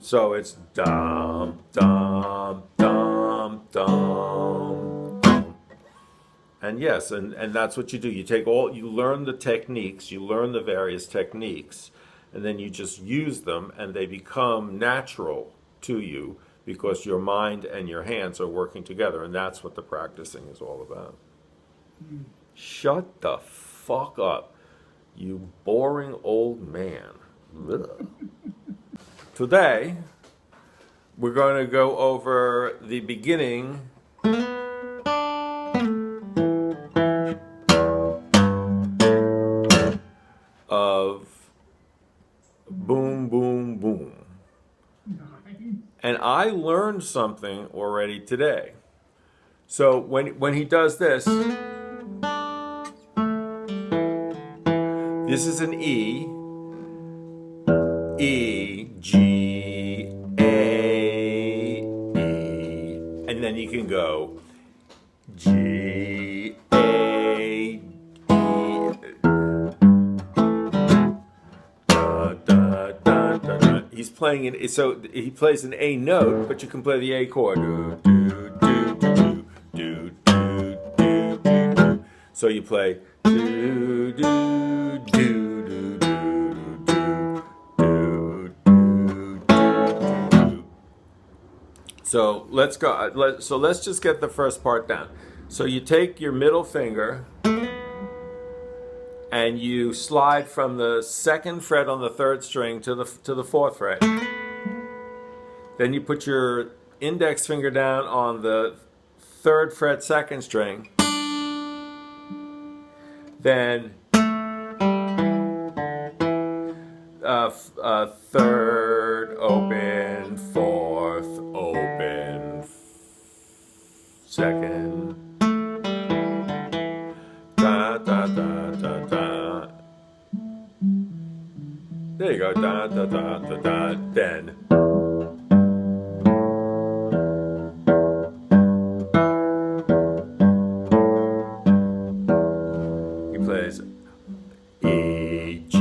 So it's dum, dum, dum, dum, dum. And yes, and that's what you do. You learn the techniques, you learn the various techniques, and then you just use them, and they become natural to you because your mind and your hands are working together, and that's what the practicing is all about. Shut the fuck up, you boring old man. Ugh. Today, we're going to go over the beginning of boom, boom, boom. And I learned something already today. So when he does this, this is an E, E, G, A, E, and then you can go G, A, E, da, da, da, da, da. He's playing it, so he plays an A note, but you can play the A chord. Do, do, do, do, do, do, do, do, do. So you play do, do, do, do, do, do, do, do. So let's go. So let's just get the first part down. So you take your middle finger and you slide from the second fret on the third string to the fourth fret. Then you put your index finger down on the third fret second string. Then third open, fourth open, second. Da da da da da. There you go. Da da da da da. Then. He plays E, G,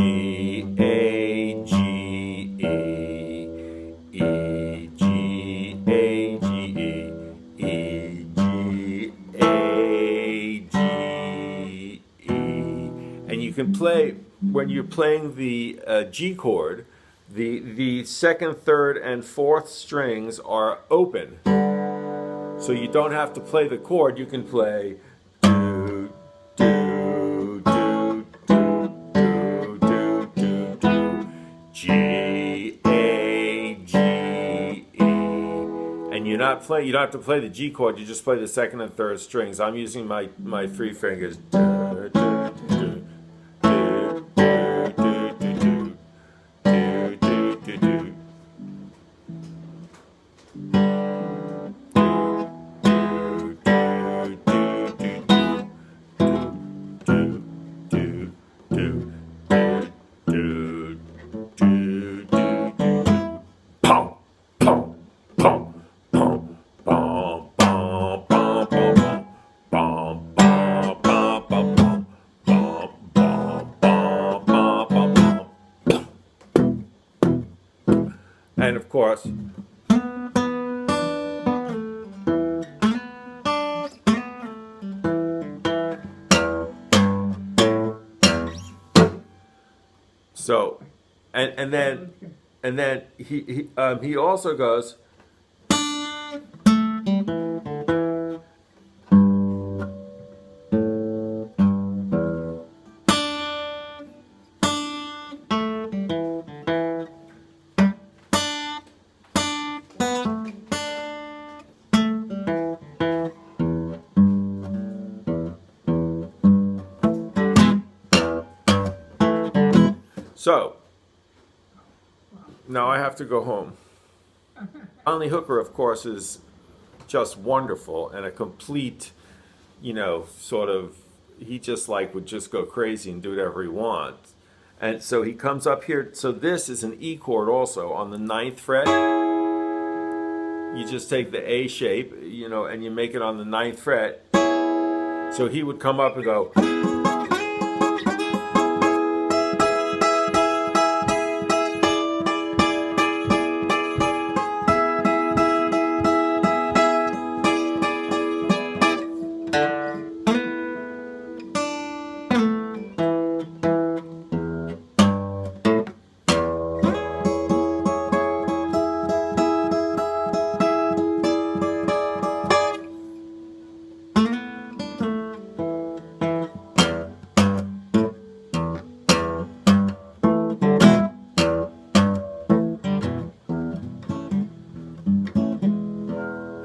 A, G, E, E, G, A, G, E, E, G, A, G, E. And you can play, when you're playing the G chord, the second, third, and fourth strings are open. So you don't have to play the chord, you can play do, do, do, do, do, do, do, G, A, G, E. And you don't have to play the G chord, you just play the second and third strings. I'm using my three fingers. Do, do, do, do, do, do, do, do, do, do, do. And of course, so, and then he also goes. So, now I have to go home. Conley Hooker, of course, is just wonderful and a complete, sort of, he just would just go crazy and do whatever he wants. And so he comes up here, so this is an E chord also on the 9th fret. You just take the A shape, and you make it on the 9th fret. So he would come up and go.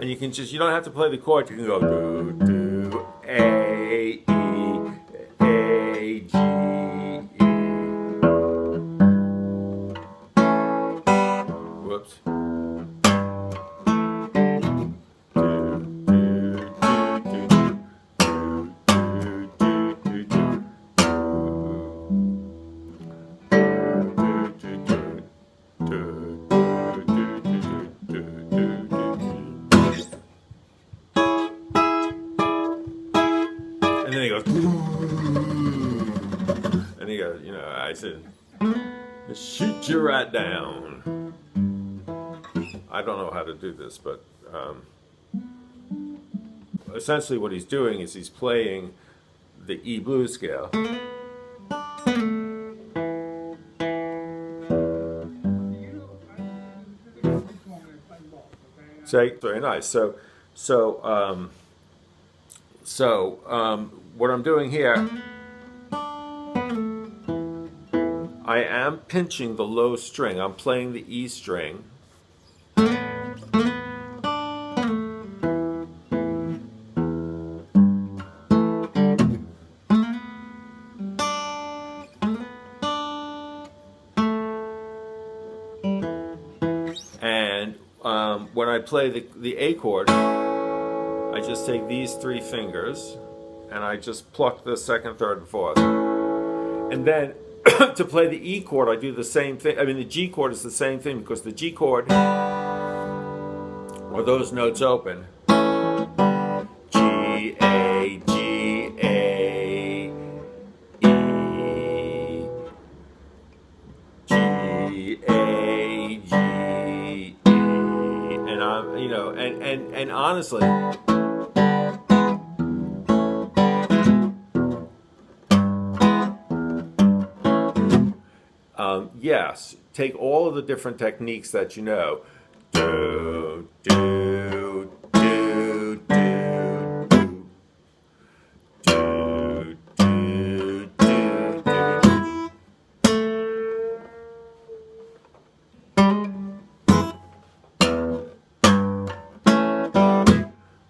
And you can just, you don't have to play the chord. You can go do, do, A, E, G, E. Whoops. And then he goes, and he goes, you know, I said, shoot you right down. I don't know how to do this, but essentially what he's doing is he's playing the E blues scale. So very nice. So what I'm doing here, I am pinching the low string. I'm playing the E string. And when I play the A chord, I just take these three fingers and I just pluck the second, third, and fourth. And then to play the E chord, I do the same thing. I mean, the G chord is the same thing because the G chord are those notes open. G, A, G, A, E, G, A, G, E. And I'm, you know, and honestly, yes, take all of the different techniques that you know. Do, do, do, do, do, do, do, do.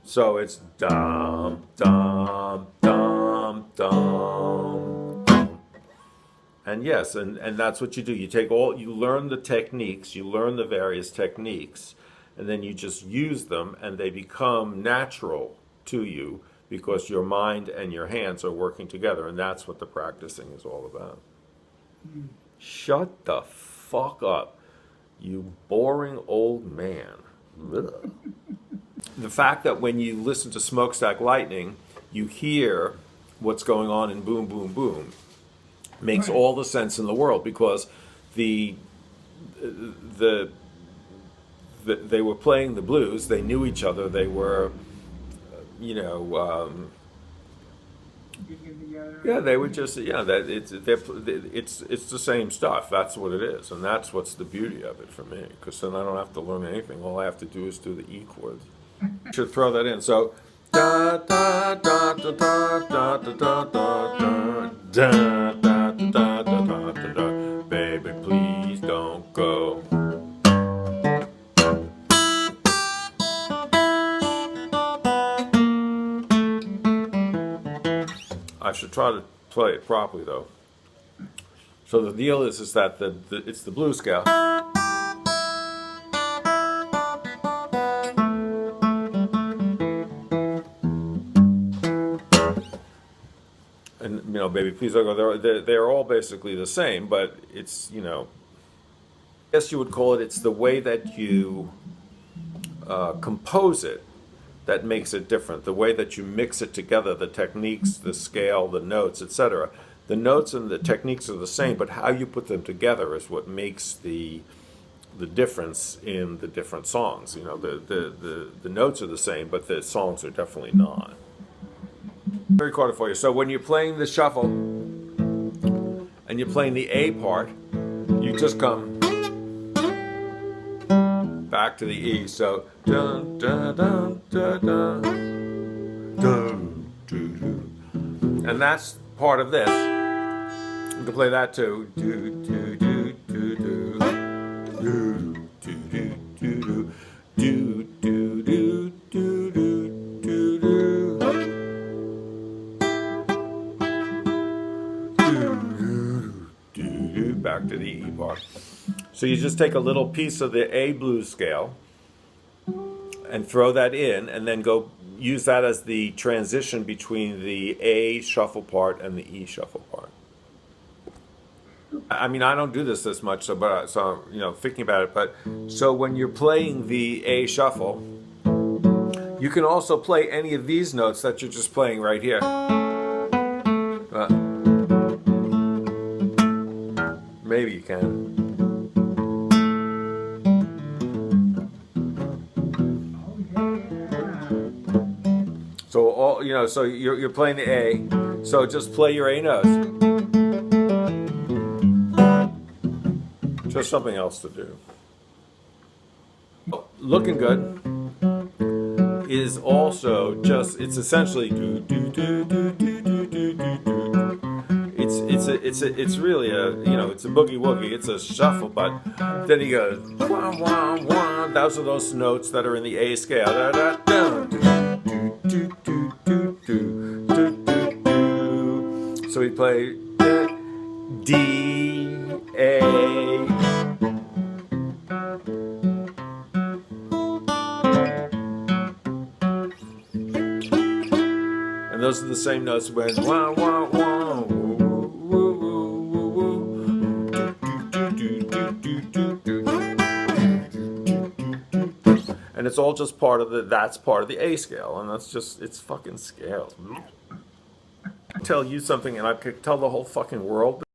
So it's dum, dum, dum, dum. And yes, and that's what you do. You take you learn the techniques, you learn the various techniques, and then you just use them, and they become natural to you because your mind and your hands are working together, and that's what the practicing is all about. Shut the fuck up, you boring old man. Ugh. The fact that when you listen to Smokestack Lightning, you hear what's going on in Boom Boom Boom makes all the sense in the world, because they were playing the blues, they knew each other, they were, you know, yeah, they were just, yeah, that it's the same stuff. That's what it is, and that's what's the beauty of it for me, because then I don't have to learn anything. All I have to do is do the E chords. Should throw that in. So da da da da da da da da da da da. Da, da, da, da, da. Baby, please don't go. I should try to play it properly, though. So the deal is that it's the blues scale. And, you know, baby, please don't go. They're all basically the same, but it's, you know, I guess you would call it, it's the way that you compose it that makes it different. The way that you mix it together, the techniques, the scale, the notes, etc. The notes and the techniques are the same, but how you put them together is what makes the difference in the different songs. You know, the notes are the same, but the songs are definitely not. Record it for you. So when you're playing the shuffle and you're playing the A part, you just come back to the E. So dun dun dun dun dun dun dun, dun. And that's part of this. You can play that too. Do do do do do do do do do do do do do So you just take a little piece of the A blues scale and throw that in, and then go use that as the transition between the A shuffle part and the E shuffle part. I mean, I don't do this much, so you know, thinking about it. But so when you're playing the A shuffle, you can also play any of these notes that you're just playing right here. Maybe you can. So all, you know, so you're playing the A. So just play your A notes. Just something else to do. Looking good is also just, it's essentially do do do do do do do do do. It's really a, you know, it's a boogie woogie, it's a shuffle, but then he goes wah wah wah. Those are those notes that are in the A scale. Da, da, da, do, do, do, do, do, do, do, do. So we play D, A. And those are the same notes when wah wah wah, woo, woo, woo, woo, do, do, do, do, do, do. And it's all just part of the, that's part of the A scale, and that's just, it's fucking scales. I tell you something, and I could tell the whole fucking world. The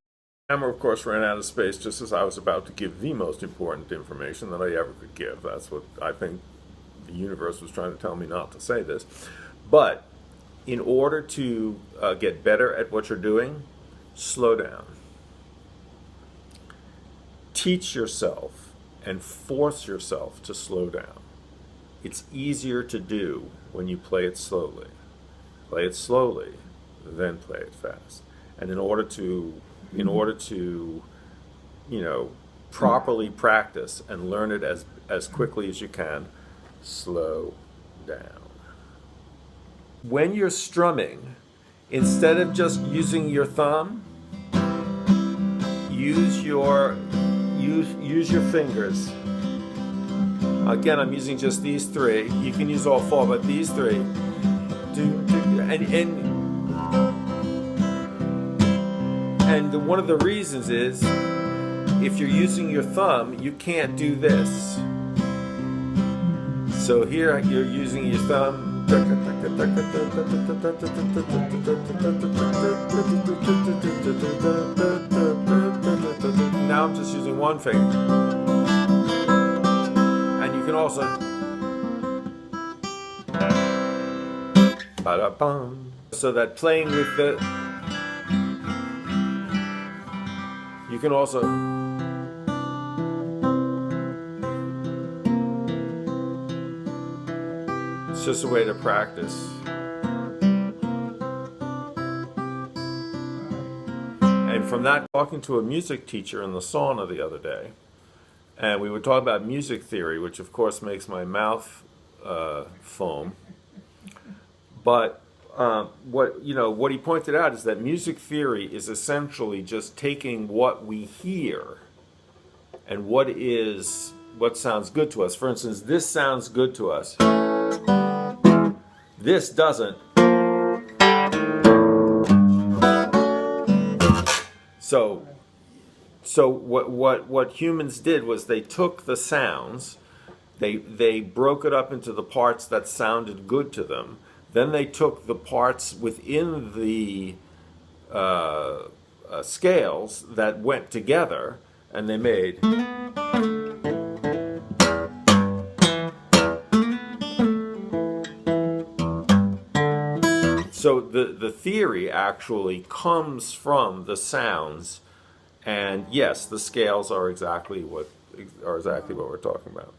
camera, of course, ran out of space just as I was about to give the most important information that I ever could give. That's what I think the universe was trying to tell me not to say this. But in order to get better at what you're doing, slow down. Teach yourself and force yourself to slow down. It's easier to do when you play it slowly. Play it slowly, then play it fast. And in order to, you know, properly practice and learn it as quickly as you can, slow down. When you're strumming, instead of just using your thumb, use your fingers. Again, I'm using just these three. You can use all four, but these three. And one of the reasons is, if you're using your thumb, you can't do this. So here you're using your thumb. Now I'm just using one finger. And you can also so that playing with the, you can also, it's just a way to practice. And from that, talking to a music teacher in the sauna the other day, and we were talking about music theory, which of course makes my mouth foam. But what he pointed out is that music theory is essentially just taking what we hear and what sounds good to us. For instance, this sounds good to us. This doesn't. So what humans did was they took the sounds, they broke it up into the parts that sounded good to them. Then they took the parts within the scales that went together, and they made. So the theory actually comes from the sounds, and yes, the scales are exactly what we're talking about.